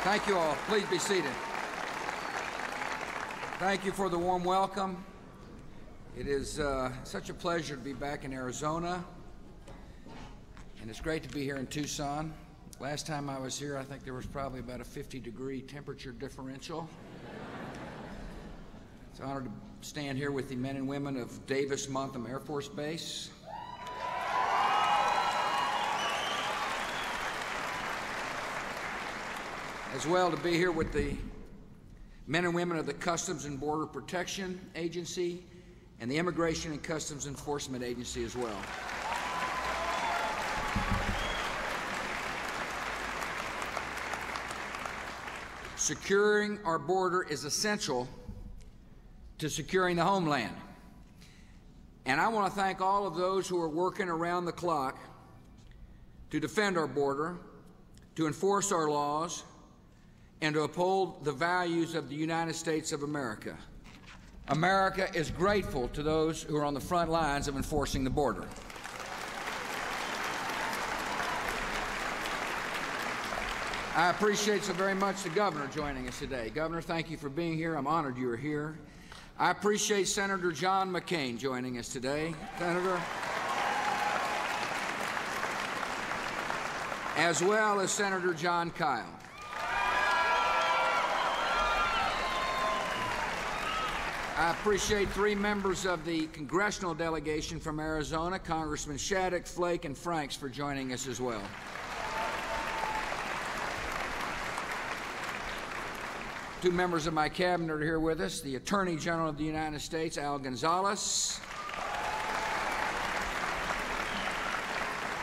Thank you all. Please be seated. Thank you for the warm welcome. It is such a pleasure to be back in Arizona, and it's great to be here in Tucson. Last time I was here, I think there was probably about a 50-degree temperature differential. It's an honor to stand here with the men and women of Davis-Monthan Air Force Base. As well, to be here with the men and women of the Customs and Border Protection Agency and the Immigration and Customs Enforcement Agency as well. Securing our border is essential to securing the homeland. And I want to thank all of those who are working around the clock to defend our border, to enforce our laws, and to uphold the values of the United States of America. America is grateful to those who are on the front lines of enforcing the border. I appreciate so very much the Governor joining us today. Governor, thank you for being here. I'm honored you are here. I appreciate Senator John McCain joining us today. Senator. As well as Senator John Kyle. I appreciate three members of the congressional delegation from Arizona, Congressman Shattuck, Flake, and Franks, for joining us as well. Two members of my cabinet are here with us, the Attorney General of the United States, Al Gonzalez,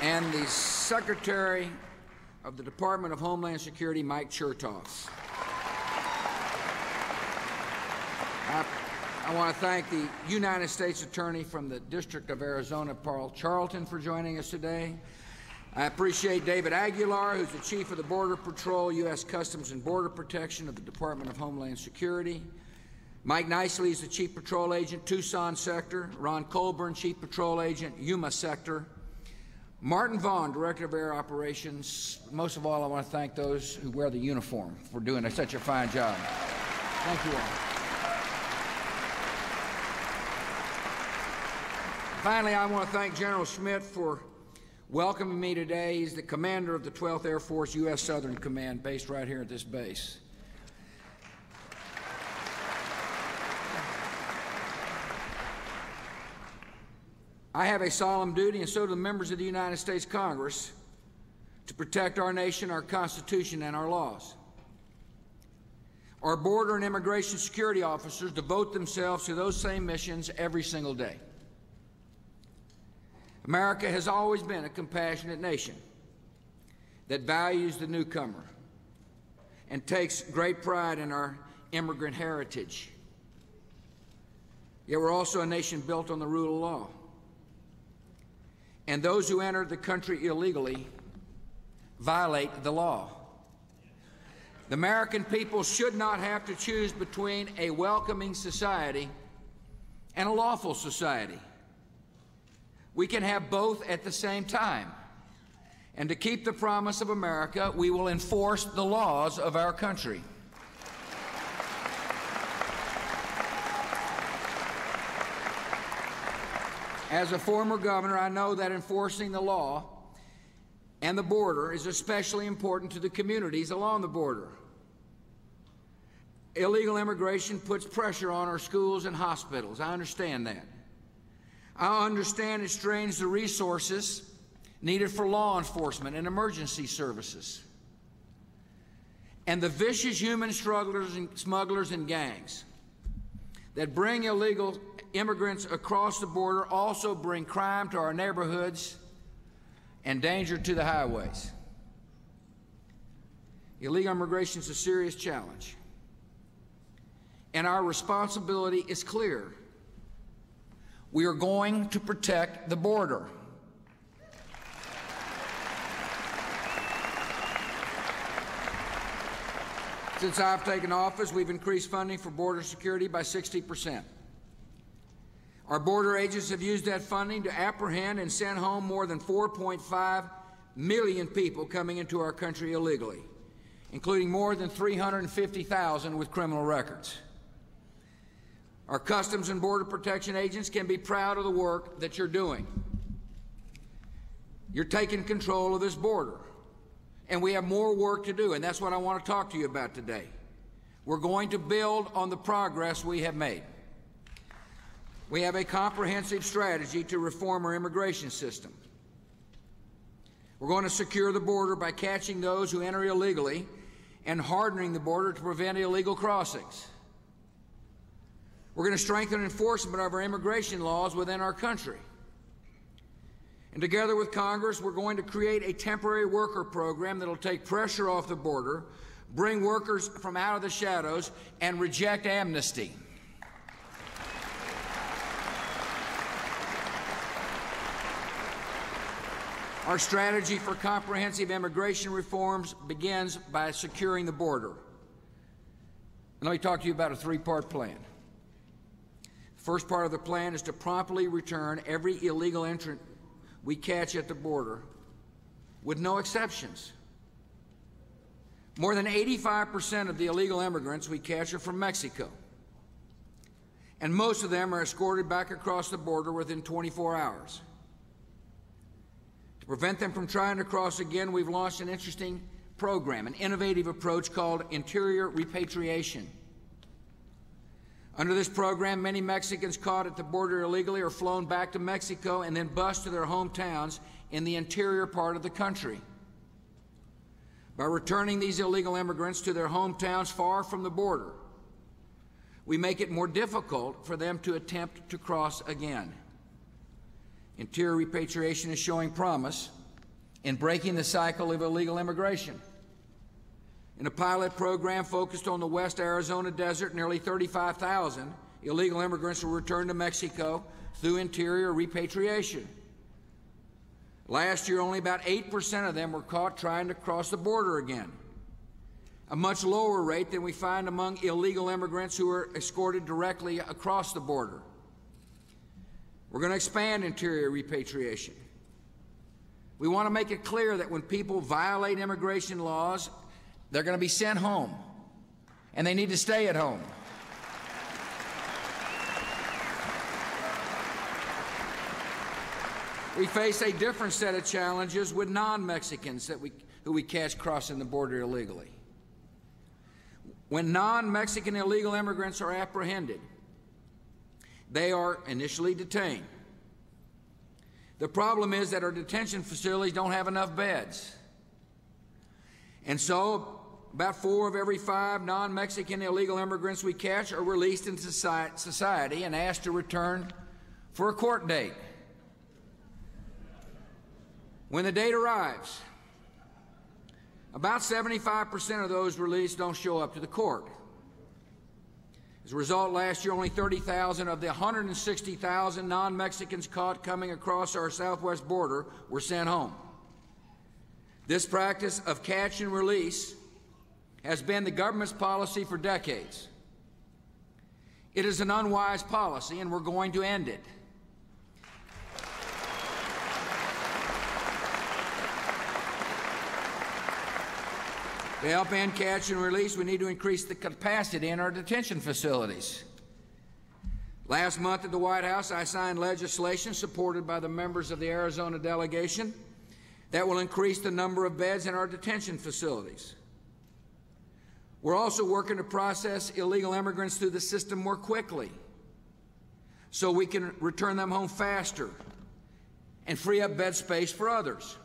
and the Secretary of the Department of Homeland Security, Mike Chertoff. I want to thank the United States Attorney from the District of Arizona, Paul Charlton, for joining us today. I appreciate David Aguilar, who's the Chief of the Border Patrol, U.S. Customs and Border Protection of the Department of Homeland Security. Mike Nicely is the Chief Patrol Agent, Tucson Sector. Ron Colburn, Chief Patrol Agent, Yuma Sector. Martin Vaughn, Director of Air Operations. Most of all, I want to thank those who wear the uniform for doing such a fine job. Thank you all. Finally, I want to thank General Schmidt for welcoming me today. He's the commander of the 12th Air Force U.S. Southern Command, based right here at this base. I have a solemn duty, and so do the members of the United States Congress, to protect our nation, our Constitution, and our laws. Our border and immigration security officers devote themselves to those same missions every single day. America has always been a compassionate nation that values the newcomer and takes great pride in our immigrant heritage. Yet we're also a nation built on the rule of law. And those who enter the country illegally violate the law. The American people should not have to choose between a welcoming society and a lawful society. We can have both at the same time. And to keep the promise of America, we will enforce the laws of our country. As a former governor, I know that enforcing the law and the border is especially important to the communities along the border. Illegal immigration puts pressure on our schools and hospitals. I understand that. I understand it strains the resources needed for law enforcement and emergency services. And the vicious human smugglers and gangs that bring illegal immigrants across the border also bring crime to our neighborhoods and danger to the highways. Illegal immigration is a serious challenge, and our responsibility is clear. We are going to protect the border. Since I've taken office, we've increased funding for border security by 60%. Our border agents have used that funding to apprehend and send home more than 4.5 million people coming into our country illegally. including more than 350,000 with criminal records. Our Customs and Border Protection agents can be proud of the work that you're doing. You're taking control of this border, and we have more work to do, and that's what I want to talk to you about today. We're going to build on the progress we have made. We have a comprehensive strategy to reform our immigration system. We're going to secure the border by catching those who enter illegally and hardening the border to prevent illegal crossings. We're going to strengthen enforcement of our immigration laws within our country. And together with Congress, we're going to create a temporary worker program that will take pressure off the border, bring workers from out of the shadows, and reject amnesty. Our strategy for comprehensive immigration reforms begins by securing the border. And let me talk to you about a three-part plan. The first part of the plan is to promptly return every illegal entrant we catch at the border, with no exceptions. More than 85% of the illegal immigrants we catch are from Mexico, and most of them are escorted back across the border within 24 hours. To prevent them from trying to cross again, we've launched an interesting program, an innovative approach called interior repatriation. Under this program, many Mexicans caught at the border illegally are flown back to Mexico and then bused to their hometowns in the interior part of the country. By returning these illegal immigrants to their hometowns far from the border, we make it more difficult for them to attempt to cross again. Interior repatriation is showing promise in breaking the cycle of illegal immigration. In a pilot program focused on the West Arizona desert, nearly 35,000 illegal immigrants were returned to Mexico through interior repatriation. Last year, only about 8% of them were caught trying to cross the border again, a much lower rate than we find among illegal immigrants who are escorted directly across the border. We're going to expand interior repatriation. We want to make it clear that when people violate immigration laws, they're going to be sent home, and they need to stay at home. We face a different set of challenges with non-Mexicans who we catch crossing the border illegally. When non-Mexican illegal immigrants are apprehended, they are initially detained. The problem is that our detention facilities don't have enough beds. And so, about 4 of every 5 non-Mexican illegal immigrants we catch are released into society and asked to return for a court date. When the date arrives, about 75% of those released don't show up to the court. As a result, last year, only 30,000 of the 160,000 non-Mexicans caught coming across our southwest border were sent home. This practice of catch and release has been the government's policy for decades. It is an unwise policy, and we're going to end it. To help end catch and release, we need to increase the capacity in our detention facilities. Last month at the White House, I signed legislation supported by the members of the Arizona delegation that will increase the number of beds in our detention facilities. We're also working to process illegal immigrants through the system more quickly so we can return them home faster and free up bed space for others.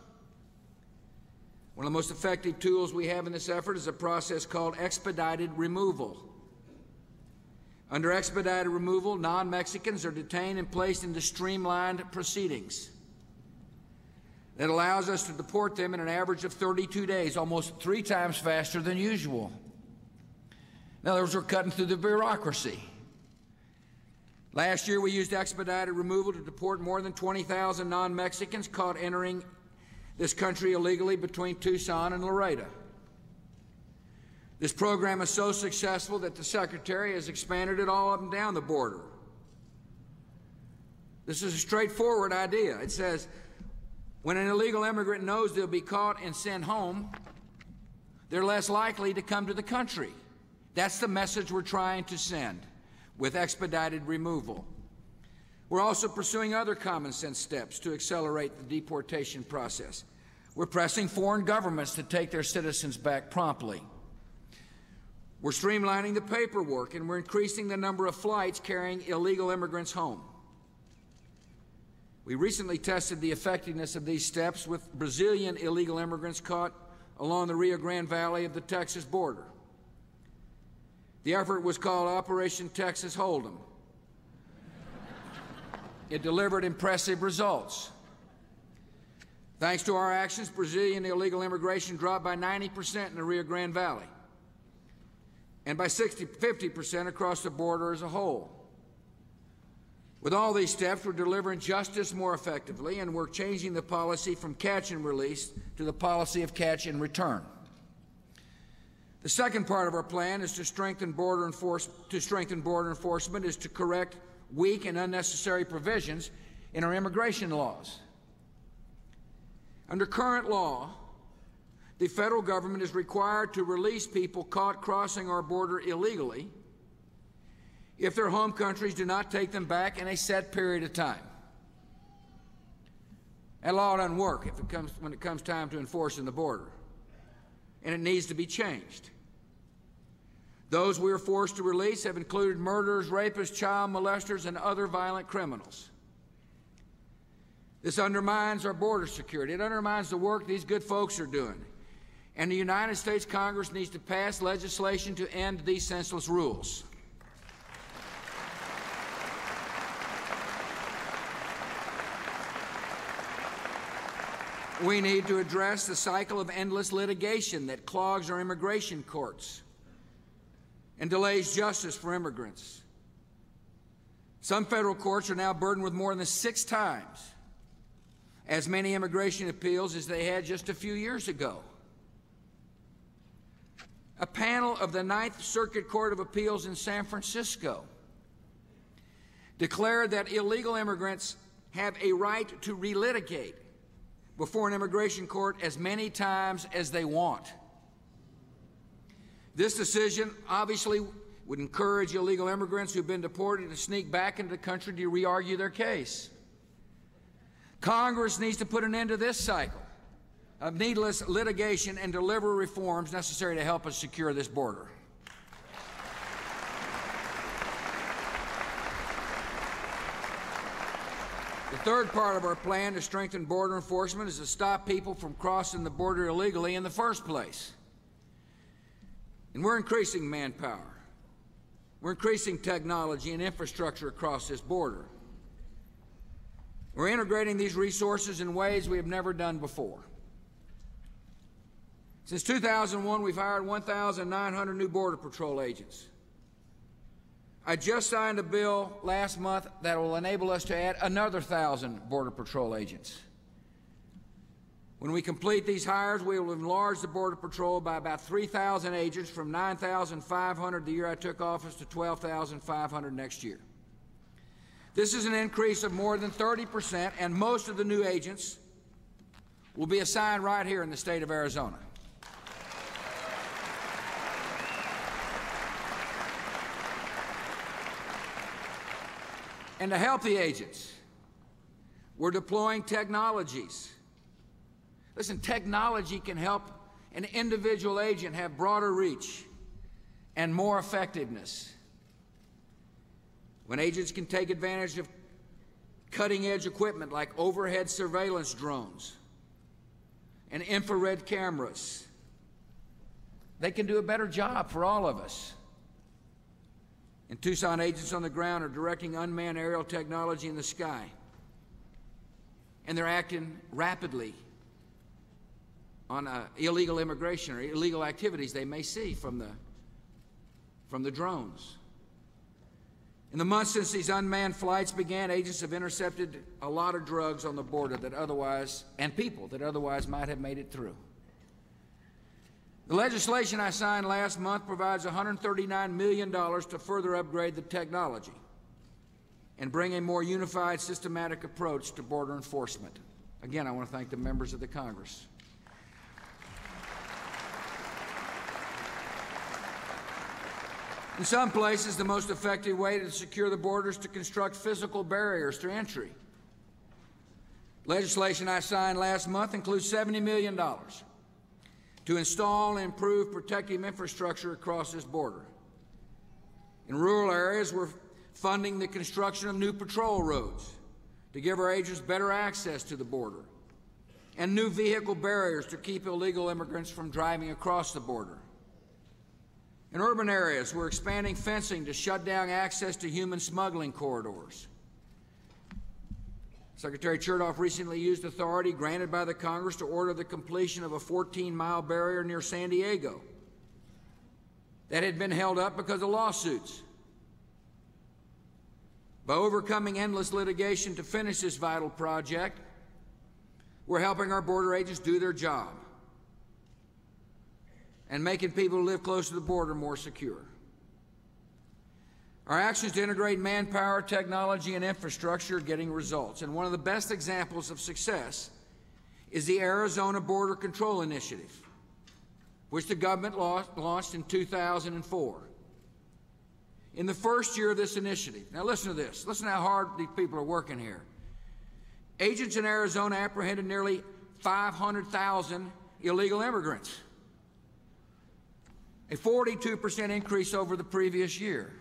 One of the most effective tools we have in this effort is a process called expedited removal. Under expedited removal, non-Mexicans are detained and placed into streamlined proceedings that allows us to deport them in an average of 32 days, almost 3 times faster than usual. In other words, we're cutting through the bureaucracy. Last year, we used expedited removal to deport more than 20,000 non-Mexicans caught entering this country illegally between Tucson and Laredo. This program is so successful that the Secretary has expanded it all up and down the border. This is a straightforward idea. It says, when an illegal immigrant knows they'll be caught and sent home, they're less likely to come to the country. That's the message we're trying to send with expedited removal. We're also pursuing other common sense steps to accelerate the deportation process. We're pressing foreign governments to take their citizens back promptly. We're streamlining the paperwork, and we're increasing the number of flights carrying illegal immigrants home. We recently tested the effectiveness of these steps with Brazilian illegal immigrants caught along the Rio Grande Valley of the Texas border. The effort was called Operation Texas Hold'em. It delivered impressive results. Thanks to our actions, Brazilian illegal immigration dropped by 90% in the Rio Grande Valley and by 50% across the border as a whole. With all these steps, we're delivering justice more effectively, and we're changing the policy from catch and release to the policy of catch and return. The second part of our plan is to strengthen border enforcement is to correct weak and unnecessary provisions in our immigration laws. Under current law, the federal government is required to release people caught crossing our border illegally if their home countries do not take them back in a set period of time. That law doesn't work when it comes time to enforcing the border, and it needs to be changed. Those we are forced to release have included murderers, rapists, child molesters, and other violent criminals. This undermines our border security. It undermines the work these good folks are doing. And the United States Congress needs to pass legislation to end these senseless rules. We need to address the cycle of endless litigation that clogs our immigration courts and delays justice for immigrants. Some federal courts are now burdened with more than 6 times as many immigration appeals as they had just a few years ago. A panel of the Ninth Circuit Court of Appeals in San Francisco declared that illegal immigrants have a right to relitigate before an immigration court as many times as they want. This decision obviously would encourage illegal immigrants who've been deported to sneak back into the country to re-argue their case. Congress needs to put an end to this cycle of needless litigation and deliver reforms necessary to help us secure this border. The third part of our plan to strengthen border enforcement is to stop people from crossing the border illegally in the first place. And we're increasing manpower. We're increasing technology and infrastructure across this border. We're integrating these resources in ways we have never done before. Since 2001, we've hired 1,900 new Border Patrol agents. I just signed a bill last month that will enable us to add another 1,000 Border Patrol agents. When we complete these hires, we will enlarge the Border Patrol by about 3,000 agents, from 9,500 the year I took office to 12,500 next year. This is an increase of more than 30%, and most of the new agents will be assigned right here in the state of Arizona. And to help the agents, we're deploying technologies. Listen, technology can help an individual agent have broader reach and more effectiveness. When agents can take advantage of cutting-edge equipment like overhead surveillance drones and infrared cameras, they can do a better job for all of us. In Tucson, agents on the ground are directing unmanned aerial technology in the sky, and they're acting rapidly on illegal immigration or illegal activities they may see from the drones. In the months since these unmanned flights began, agents have intercepted a lot of drugs on the border and people that otherwise might have made it through. The legislation I signed last month provides $139 million to further upgrade the technology and bring a more unified, systematic approach to border enforcement. Again, I want to thank the members of the Congress. In some places, the most effective way to secure the border is to construct physical barriers to entry. Legislation I signed last month includes $70 million to install and improve protective infrastructure across this border. In rural areas, we're funding the construction of new patrol roads to give our agents better access to the border, and new vehicle barriers to keep illegal immigrants from driving across the border. In urban areas, we're expanding fencing to shut down access to human smuggling corridors. Secretary Chertoff recently used authority granted by the Congress to order the completion of a 14-mile barrier near San Diego that had been held up because of lawsuits. By overcoming endless litigation to finish this vital project, we're helping our border agents do their job and making people who live close to the border more secure. Our actions to integrate manpower, technology, and infrastructure are getting results. And one of the best examples of success is the Arizona Border Control Initiative, which the government launched in 2004. In the first year of this initiative, now listen to this, listen to how hard these people are working here. Agents in Arizona apprehended nearly 500,000 illegal immigrants, a 42% increase over the previous year.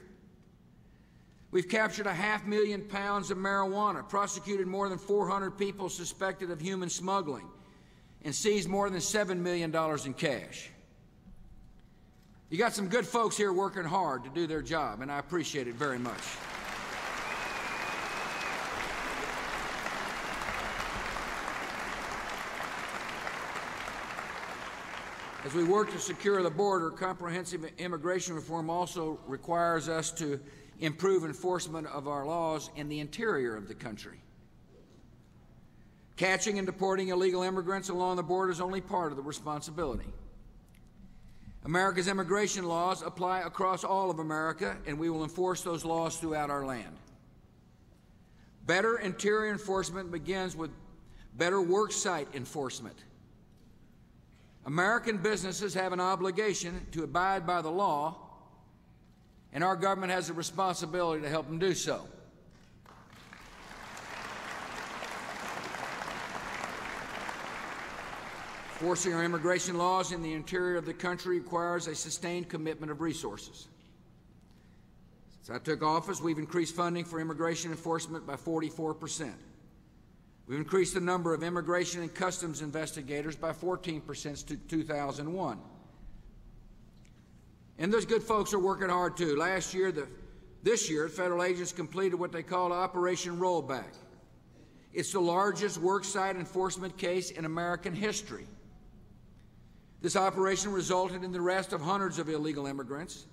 We've captured 500,000 pounds of marijuana, prosecuted more than 400 people suspected of human smuggling, and seized more than $7 million in cash. You got some good folks here working hard to do their job, and I appreciate it very much. As we work to secure the border, comprehensive immigration reform also requires us to improve enforcement of our laws in the interior of the country. Catching and deporting illegal immigrants along the border is only part of the responsibility. America's immigration laws apply across all of America, and we will enforce those laws throughout our land. Better interior enforcement begins with better worksite enforcement. American businesses have an obligation to abide by the law, and our government has a responsibility to help them do so. Enforcing our immigration laws in the interior of the country requires a sustained commitment of resources. Since I took office, we've increased funding for immigration enforcement by 44%. We've increased the number of immigration and customs investigators by 14% since 2001. And those good folks are working hard too. This year, federal agents completed what they call Operation Rollback. It's the largest worksite enforcement case in American history. This operation resulted in the arrest of hundreds of illegal immigrants,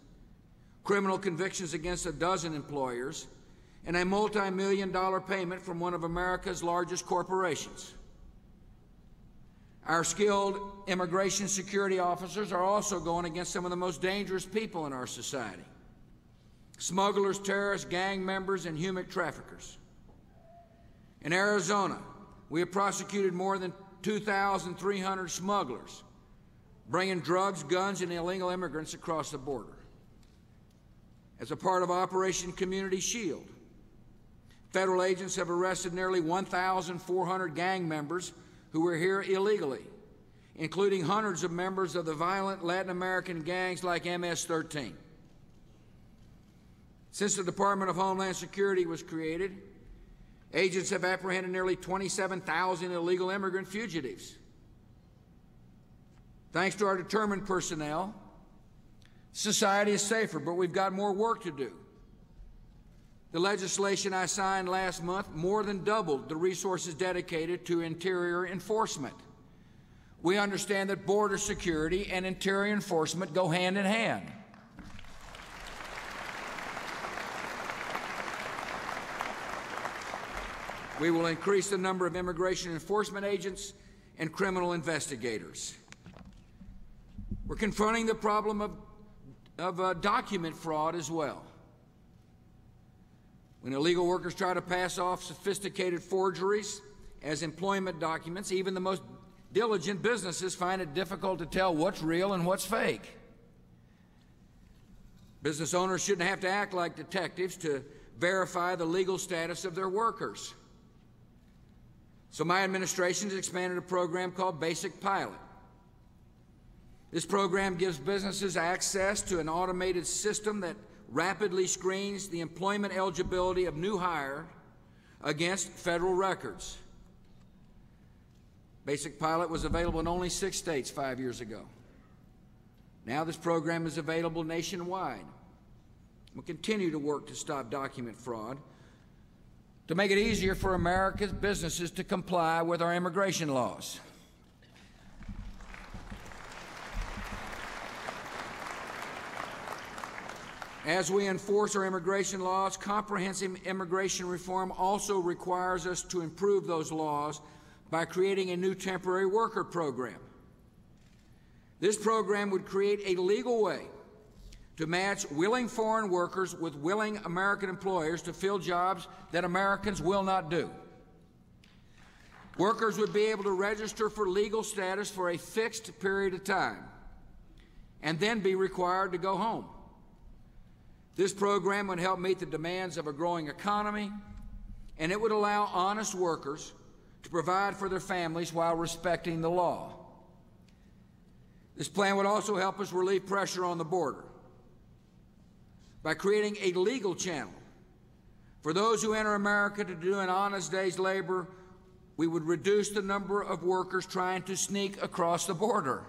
criminal convictions against a dozen employers, and a multi-million-dollar payment from one of America's largest corporations. Our skilled immigration security officers are also going against some of the most dangerous people in our society: smugglers, terrorists, gang members, and human traffickers. In Arizona, we have prosecuted more than 2,300 smugglers, bringing drugs, guns, and illegal immigrants across the border. As a part of Operation Community Shield, federal agents have arrested nearly 1,400 gang members who were here illegally, including hundreds of members of the violent Latin American gangs like MS-13. Since the Department of Homeland Security was created, agents have apprehended nearly 27,000 illegal immigrant fugitives. Thanks to our determined personnel, society is safer, but we've got more work to do. The legislation I signed last month more than doubled the resources dedicated to interior enforcement. We understand that border security and interior enforcement go hand in hand. We will increase the number of immigration enforcement agents and criminal investigators. We're confronting the problem of document fraud as well. When illegal workers try to pass off sophisticated forgeries as employment documents, even the most diligent businesses find it difficult to tell what's real and what's fake. Business owners shouldn't have to act like detectives to verify the legal status of their workers. So my administration has expanded a program called Basic Pilot. This program gives businesses access to an automated system that rapidly screens the employment eligibility of new hires against federal records. Basic Pilot was available in only 6 states 5 years ago. Now this program is available nationwide. We'll continue to work to stop document fraud, to make it easier for America's businesses to comply with our immigration laws. As we enforce our immigration laws, comprehensive immigration reform also requires us to improve those laws by creating a new temporary worker program. This program would create a legal way to match willing foreign workers with willing American employers to fill jobs that Americans will not do. Workers would be able to register for legal status for a fixed period of time and then be required to go home. This program would help meet the demands of a growing economy, and it would allow honest workers to provide for their families while respecting the law. This plan would also help us relieve pressure on the border by creating a legal channel for those who enter America to do an honest day's labor. We would reduce the number of workers trying to sneak across the border.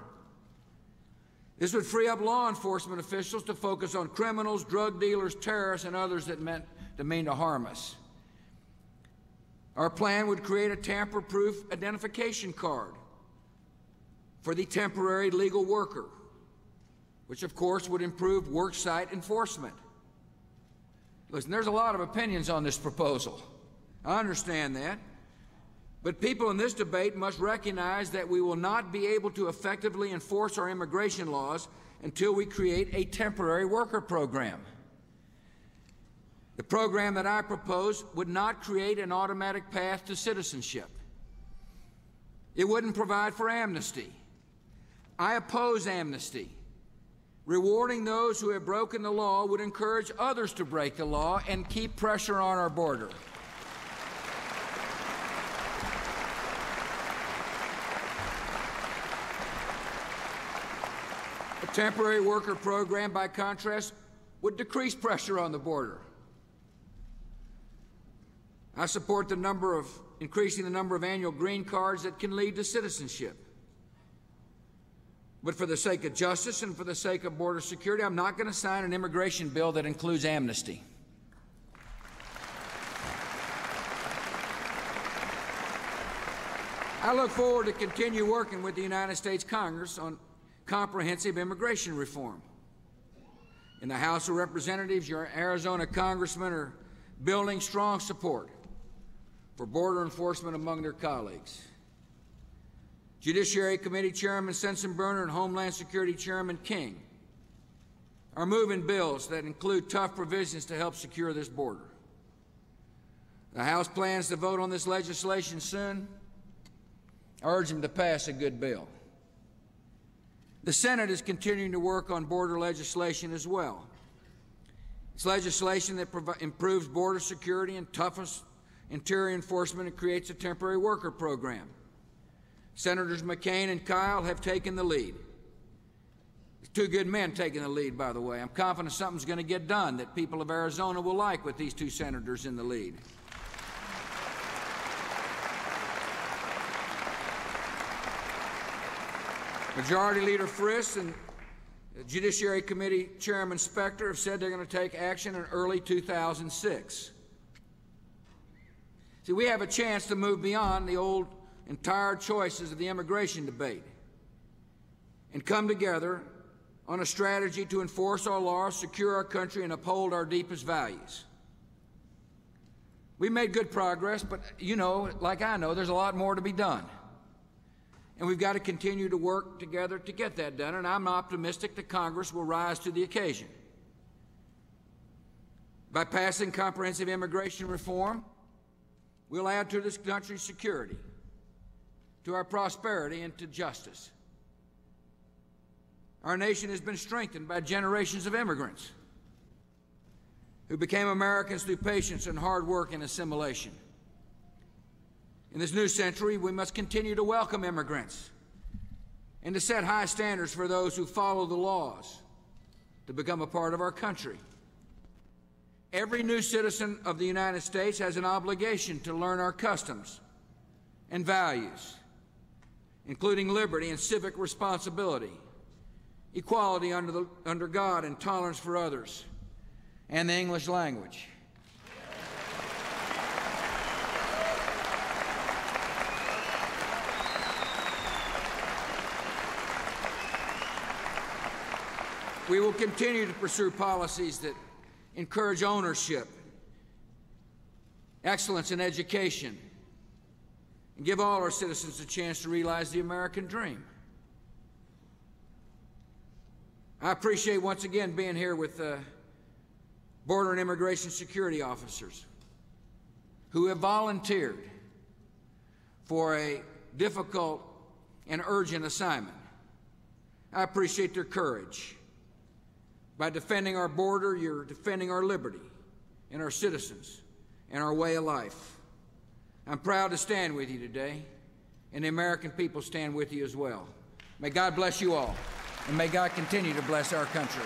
This would free up law enforcement officials to focus on criminals, drug dealers, terrorists, and others that mean to harm us. Our plan would create a tamper-proof identification card for the temporary legal worker, which of course would improve worksite enforcement. Listen, there's a lot of opinions on this proposal. I understand that. But people in this debate must recognize that we will not be able to effectively enforce our immigration laws until we create a temporary worker program. The program that I propose would not create an automatic path to citizenship. It wouldn't provide for amnesty. I oppose amnesty. Rewarding those who have broken the law would encourage others to break the law and keep pressure on our border. A temporary worker program, by contrast, would decrease pressure on the border. I support increasing the number of annual green cards that can lead to citizenship. But for the sake of justice and for the sake of border security, I'm not going to sign an immigration bill that includes amnesty. I look forward to continue working with the United States Congress on comprehensive immigration reform. In the House of Representatives, your Arizona congressmen are building strong support for border enforcement among their colleagues. Judiciary Committee Chairman Sensenbrenner and Homeland Security Chairman King are moving bills that include tough provisions to help secure this border. The House plans to vote on this legislation soon. I urge them to pass a good bill. The Senate is continuing to work on border legislation as well. It's legislation that improves border security and toughens interior enforcement and creates a temporary worker program. Senators McCain and Kyle have taken the lead. Two good men taking the lead, by the way. I'm confident something's going to get done that people of Arizona will like with these two senators in the lead. Majority Leader Frist and Judiciary Committee Chairman Specter have said they're going to take action in early 2006. See, we have a chance to move beyond the old and tired choices of the immigration debate and come together on a strategy to enforce our laws, secure our country, and uphold our deepest values. We made good progress, but you know, like I know, there's a lot more to be done. And we've got to continue to work together to get that done, and I'm optimistic that Congress will rise to the occasion. By passing comprehensive immigration reform, we'll add to this country's security, to our prosperity, and to justice. Our nation has been strengthened by generations of immigrants. who became Americans through patience and hard work and assimilation. In this new century, we must continue to welcome immigrants and to set high standards for those who follow the laws to become a part of our country. Every new citizen of the United States has an obligation to learn our customs and values, including liberty and civic responsibility, equality under God and tolerance for others, and the English language. We will continue to pursue policies that encourage ownership, excellence in education, and give all our citizens a chance to realize the American dream. I appreciate once again being here with Border and Immigration Security officers who have volunteered for a difficult and urgent assignment. I appreciate their courage. By defending our border, you're defending our liberty and our citizens and our way of life. I'm proud to stand with you today, and the American people stand with you as well. May God bless you all, and may God continue to bless our country.